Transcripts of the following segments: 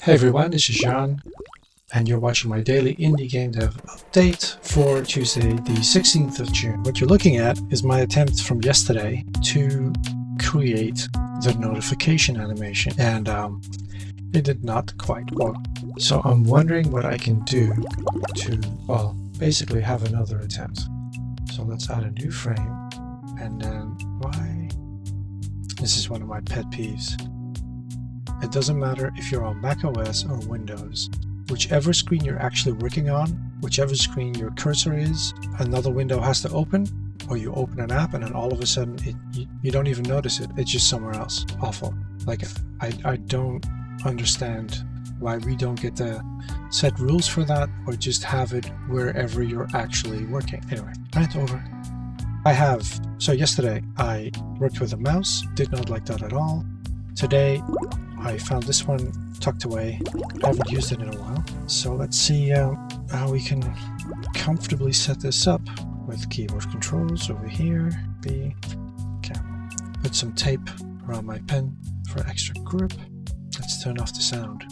Hey everyone, this is Jean, and you're watching my daily Indie GameDev update for Tuesday, the 16th of June. What you're looking at is my attempt from yesterday to create the notification animation, and it did not quite work. So I'm wondering what I can do to, well, basically have another attempt. So let's add a new frame, and then this is one of my pet peeves. It doesn't matter if you're on macOS or Windows. Whichever screen you're actually working on, whichever screen your cursor is, another window has to open, or you open an app and then all of a sudden you don't even notice it. It's just somewhere else. Awful. Like, I don't understand why we don't get the set rules for that, or just have it wherever you're actually working. Anyway, rant over. So yesterday I worked with a mouse, did not like that at all. Today I found this one tucked away. I haven't used it in a while. So let's see how we can comfortably set this up with keyboard controls over here. B. Okay. Put some tape around my pen for extra grip. Let's turn off the sound.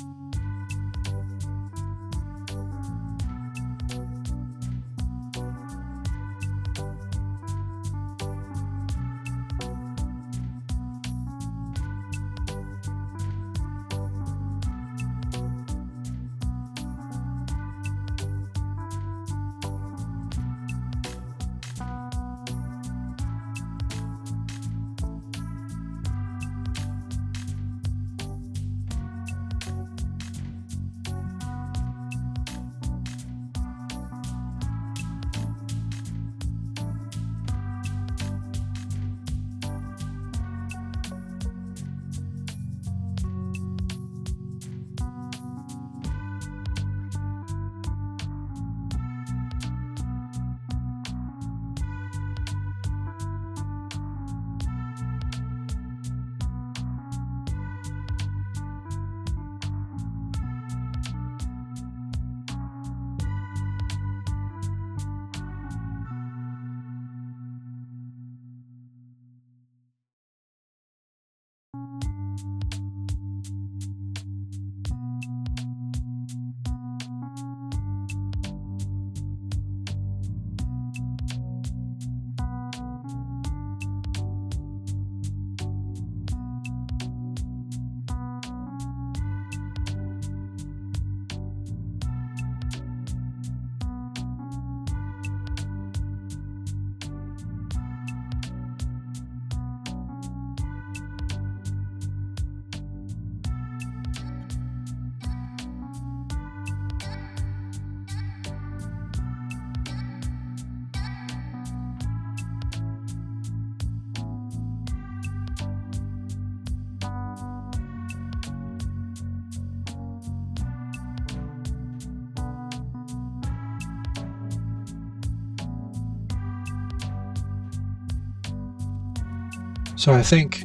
So I think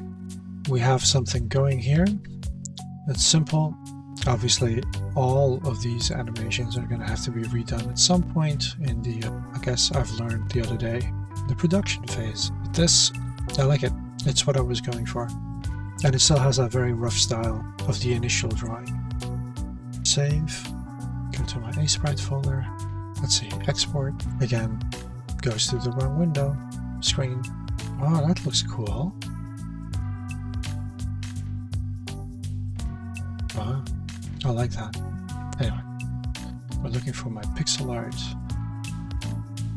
we have something going here. It's simple. Obviously, all of these animations are going to have to be redone at some point in the, I guess I've learned the other day, the production phase. But this, I like it. It's what I was going for. And it still has that very rough style of the initial drawing. Save. Go to my Aseprite folder. Let's see. Export. Again, goes to the wrong window. Screen. Oh, that looks cool. Wow, I like that. Anyway, we're looking for my pixel art.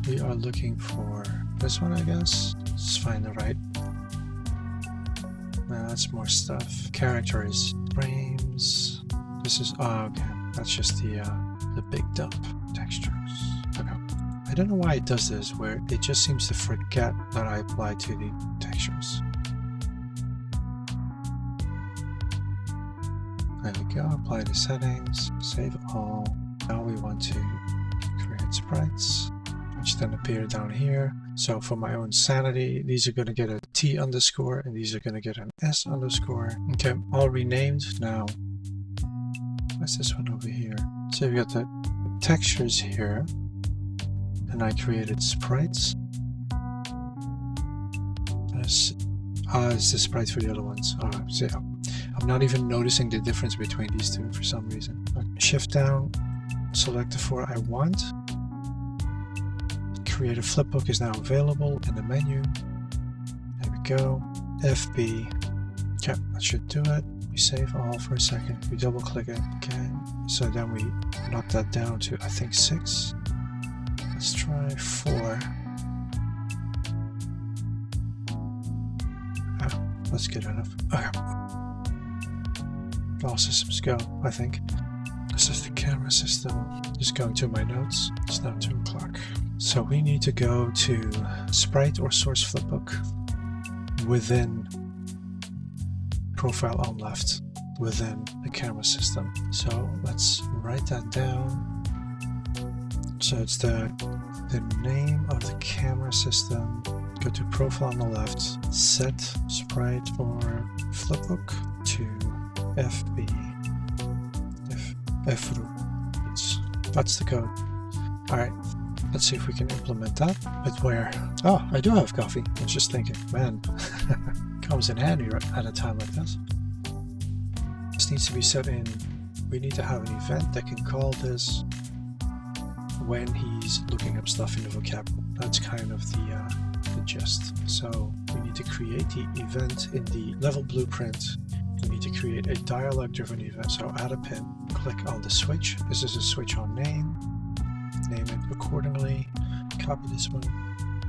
We are looking for this one, I guess. Let's find the right. No, that's more stuff. Characters, frames. This is, oh, okay. That's just the big dump textures. Okay. I don't know why it does this, where it just seems to forget that I apply to the textures. There we go, apply the settings, save all. Now we want to create sprites, which then appear down here. So for my own sanity, these are going to get a T underscore, and these are going to get an S underscore. Okay, all renamed. Now, what's this one over here? So you've got the textures here. And I created sprites. Is the sprite for the other ones? So I'm not even noticing the difference between these two for some reason. Shift down, select the 4 I want. Create a flipbook is now available in the menu. There we go. FB. Okay, that should do it. We save all for a second. We double click it. Okay, so then we knock that down to I think 6. Let's try 4. Oh, that's good enough. Okay. All systems go, I think. This is the camera system. Just going to my notes. It's now 2 o'clock. So we need to go to sprite or source flipbook within profile on left within the camera system. So let's write that down. So it's the name of the camera system. Go to profile on the left, set sprite or flipbook to FB. That's the code. Alright, let's see if we can implement that. But where? Oh, I do have coffee. I was just thinking, man, comes in handy at a time like this. This needs to be set in. We need to have an event that can call this when he's looking up stuff in the vocabulary. That's kind of the gist. So we need to create the event in the level blueprint. We need to create a dialogue-driven event. So add a pin, click on the switch. This is a switch on name it accordingly. Copy this one,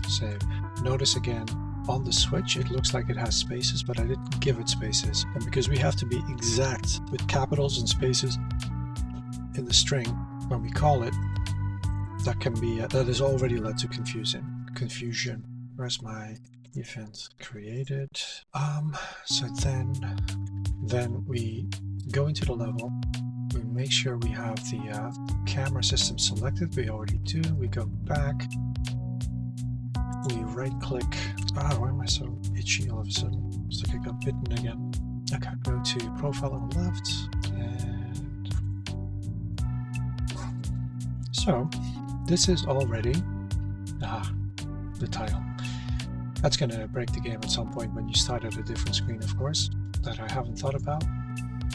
save. Notice again, on the switch, it looks like it has spaces, but I didn't give it spaces. And because we have to be exact with capitals and spaces in the string when we call it, that can be that has already led to confusion. Where's my event created? So then we go into the level. We make sure we have the camera system selected. We already do. We go back. We right click. Why am I so itchy all of a sudden? It's like I got bitten again. Okay, go to profile on the left. And so this is already the title. That's going to break the game at some point when you start at a different screen, of course, that I haven't thought about.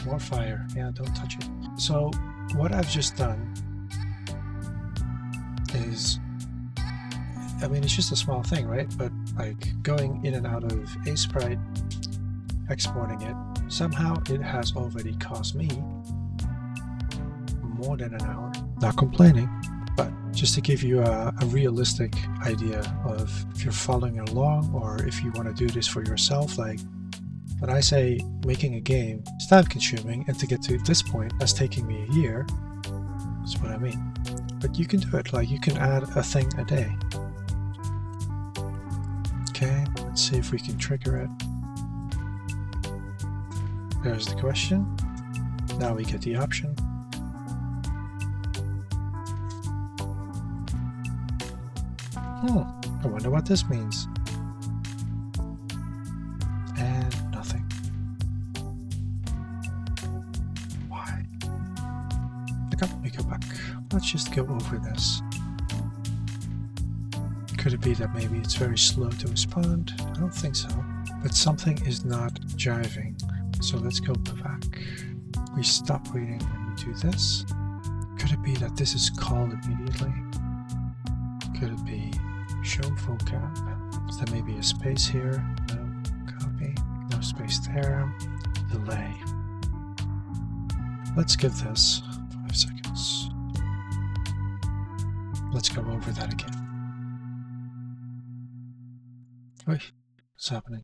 More fire. Yeah, don't touch it. So what I've just done is, I mean, it's just a small thing, right? But like going in and out of Aseprite, exporting it, somehow it has already cost me more than an hour. Not complaining, but just to give you a realistic idea of if you're following along or if you want to do this for yourself. Like when I say making a game is time consuming, and to get to this point that's taking me a year, that's what I mean. But you can do it. Like you can add a thing a day. Okay, let's see if we can trigger it. There's the question. Now we get the option. I wonder what this means. And nothing. Why? Okay, we go back. Let's just go over this. Could it be that maybe it's very slow to respond? I don't think so. But something is not jiving. So let's go back. We stop waiting when you do this. Could it be that this is called immediately? Could it be show vocab? Is there maybe a space here? No. Copy. No space there. Delay. Let's give this 5 seconds. Let's go over that again. Wait, what's happening?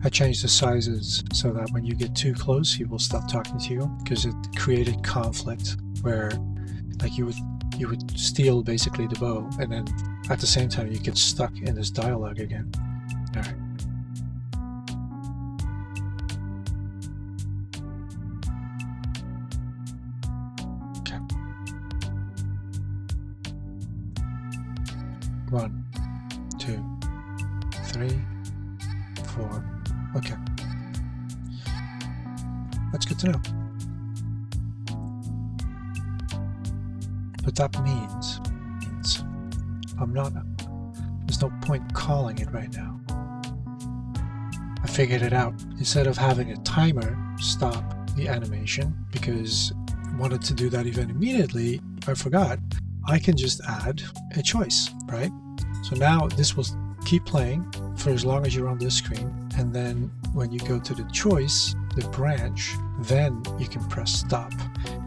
I changed the sizes so that when you get too close, he will stop talking to you, because it created conflict where, like, you would steal basically the bow, and then at the same time you get stuck in this dialogue again. All right. Okay. 1, 2, 3, 4. Okay. That's good to know. But that means I'm not. There's no point calling it right now. I figured it out. Instead of having a timer stop the animation, because I wanted to do that event immediately, I forgot. I can just add a choice, right? So now this will keep playing for as long as you're on this screen, and then when you go to the choice, the branch, then you can press stop.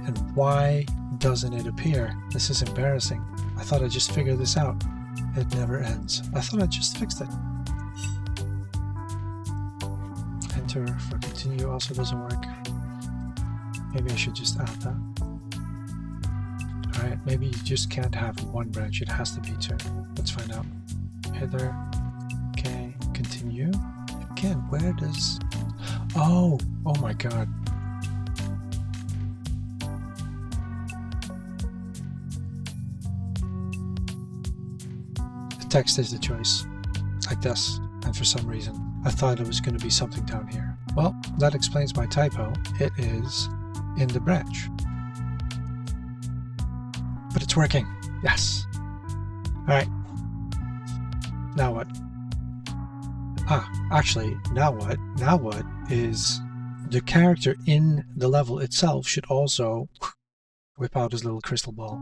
And why doesn't it appear? This is embarrassing. I thought I just figured this out. It never ends. I thought I just fixed it. Enter for continue also doesn't work. Maybe I should just add that. Alright, maybe you just can't have one branch, it has to be two. Let's find out. Header. Okay, continue. Again, where does... Oh my god. The text is the choice. Like this. And for some reason, I thought it was going to be something down here. Well, that explains my typo. It is in the branch. But it's working. Yes. Alright. Now what? Actually, now what? Now what is the character in the level itself should also whip out his little crystal ball.